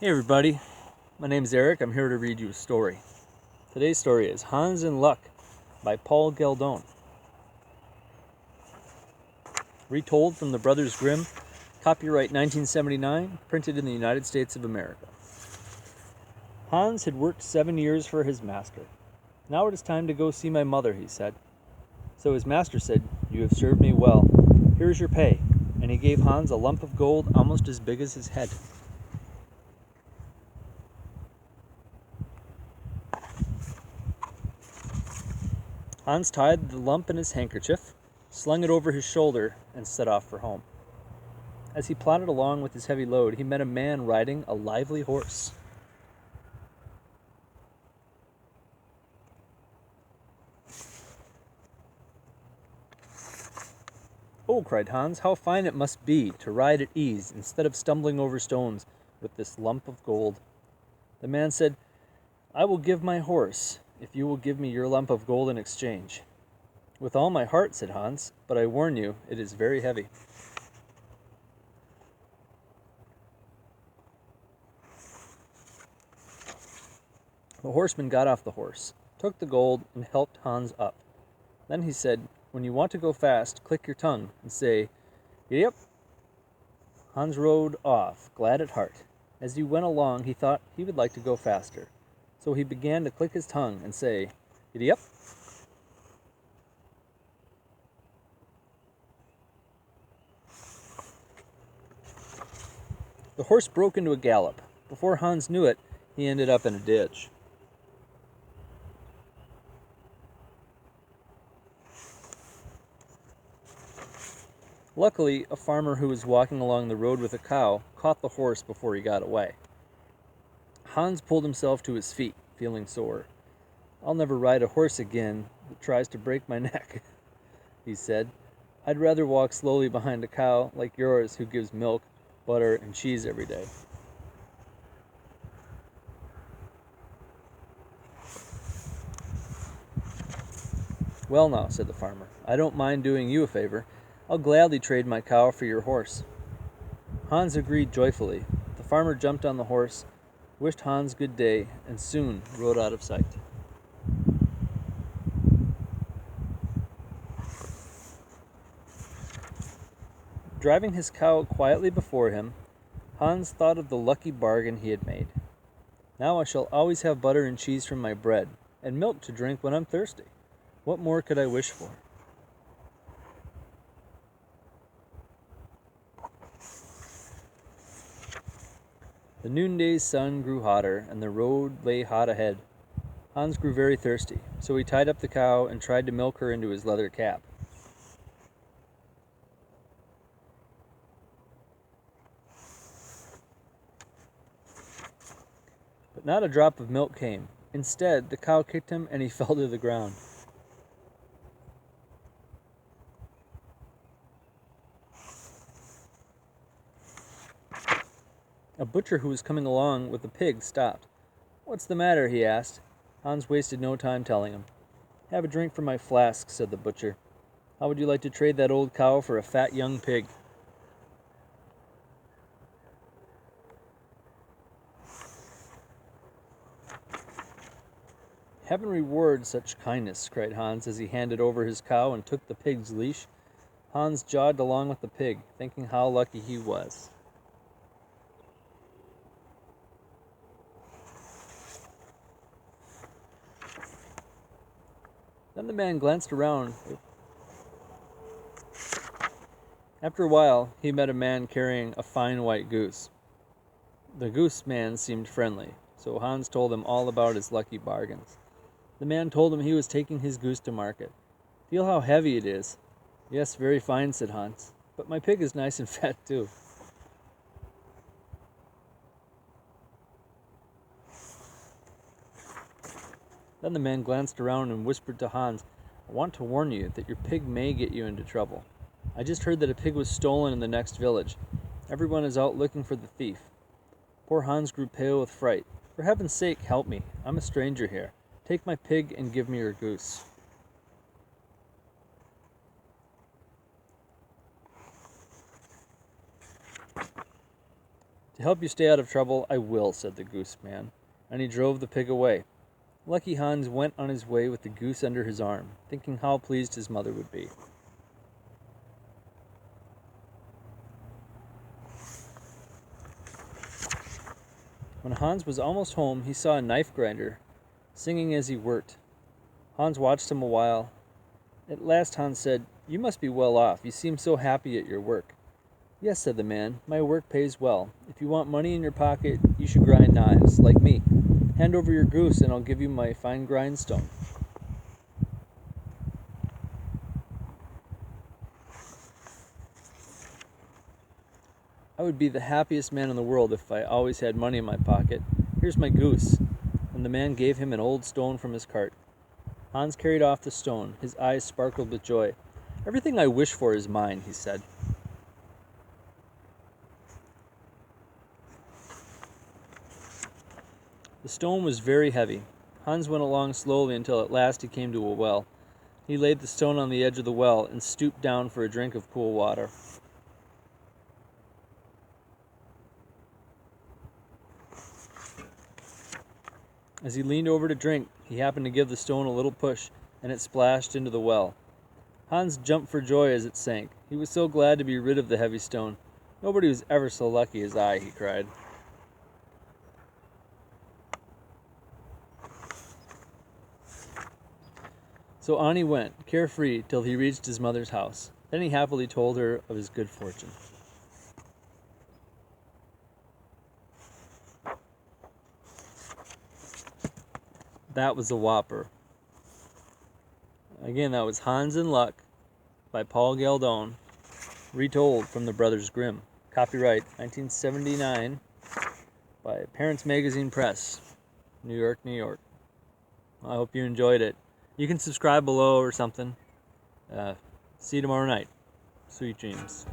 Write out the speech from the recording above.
Hey everybody, my name's Eric. I'm here to read you a story. Today's story is Hans in Luck by Paul Galdone. Retold from the Brothers Grimm, copyright 1979, printed in the United States of America. Hans had worked 7 years for his master. Now it is time to go see my mother, he said. So his master said, "You have served me well. Here is your pay." And he gave Hans a lump of gold almost as big as his head. Hans tied the lump in his handkerchief, slung it over his shoulder, and set off for home. As he plodded along with his heavy load, he met a man riding a lively horse. "Oh," cried Hans, "how fine it must be to ride at ease instead of stumbling over stones with this lump of gold." The man said, "I will give my horse if you will give me your lump of gold in exchange." "With all my heart," said Hans, "but I warn you, it is very heavy." The horseman got off the horse, took the gold, and helped Hans up. Then he said, "When you want to go fast, click your tongue and say, 'Yep.'" Hans rode off, glad at heart. As he went along, he thought he would like to go faster. So he began to click his tongue and say, "Yep." The horse broke into a gallop. Before Hans knew it, he ended up in a ditch. Luckily, a farmer who was walking along the road with a cow caught the horse before he got away. Hans pulled himself to his feet, feeling sore. "I'll never ride a horse again that tries to break my neck," he said. "I'd rather walk slowly behind a cow like yours who gives milk, butter, and cheese every day." "Well now," said the farmer, "I don't mind doing you a favor. I'll gladly trade my cow for your horse." Hans agreed joyfully. The farmer jumped on the horse, wished Hans good day, and soon rode out of sight. Driving his cow quietly before him, Hans thought of the lucky bargain he had made. "Now I shall always have butter and cheese from my bread, and milk to drink when I'm thirsty. What more could I wish for?" The noonday sun grew hotter, and the road lay hot ahead. Hans grew very thirsty, so he tied up the cow and tried to milk her into his leather cap. But not a drop of milk came. Instead, the cow kicked him and he fell to the ground. A butcher who was coming along with a pig stopped. "What's the matter?" he asked. Hans wasted no time telling him. "Have a drink from my flask," said the butcher. "How would you like to trade that old cow for a fat young pig?" "Heaven reward such kindness," cried Hans as he handed over his cow and took the pig's leash. Hans jogged along with the pig, thinking how lucky he was. Then the man glanced around. After a while, he met a man carrying a fine white goose. The goose man seemed friendly, so Hans told him all about his lucky bargains. The man told him he was taking his goose to market. "Feel how heavy it is." "Yes, very fine," said Hans. "But my pig is nice and fat too." Then the man glanced around and whispered to Hans, "I want to warn you that your pig may get you into trouble. I just heard that a pig was stolen in the next village. Everyone is out looking for the thief." Poor Hans grew pale with fright. "For heaven's sake, help me. I'm a stranger here. Take my pig and give me your goose." To help you stay out of trouble, I will, said the goose man, and he drove the pig away. Lucky Hans went on his way with the goose under his arm, thinking how pleased his mother would be. When Hans was almost home, he saw a knife grinder singing as he worked. Hans watched him a while. At last Hans said, "You must be well off. You seem so happy at your work." "Yes," said the man, "my work pays well. If you want money in your pocket, you should grind knives, like me. Hand over your goose, and I'll give you my fine grindstone." "I would be the happiest man in the world if I always had money in my pocket. Here's my goose." And the man gave him an old stone from his cart. Hans carried off the stone. His eyes sparkled with joy. "Everything I wish for is mine," he said. The stone was very heavy. Hans went along slowly until at last he came to a well. He laid the stone on the edge of the well and stooped down for a drink of cool water. As he leaned over to drink, he happened to give the stone a little push, and it splashed into the well. Hans jumped for joy as it sank. He was so glad to be rid of the heavy stone. "Nobody was ever so lucky as I," he cried. So on he went, carefree, till he reached his mother's house. Then he happily told her of his good fortune. That was a whopper. Again, that was Hans in Luck by Paul Galdone, retold from the Brothers Grimm. Copyright 1979 by Parents Magazine Press, New York, New York. I hope you enjoyed it. You can subscribe below or something. See you tomorrow night. Sweet dreams.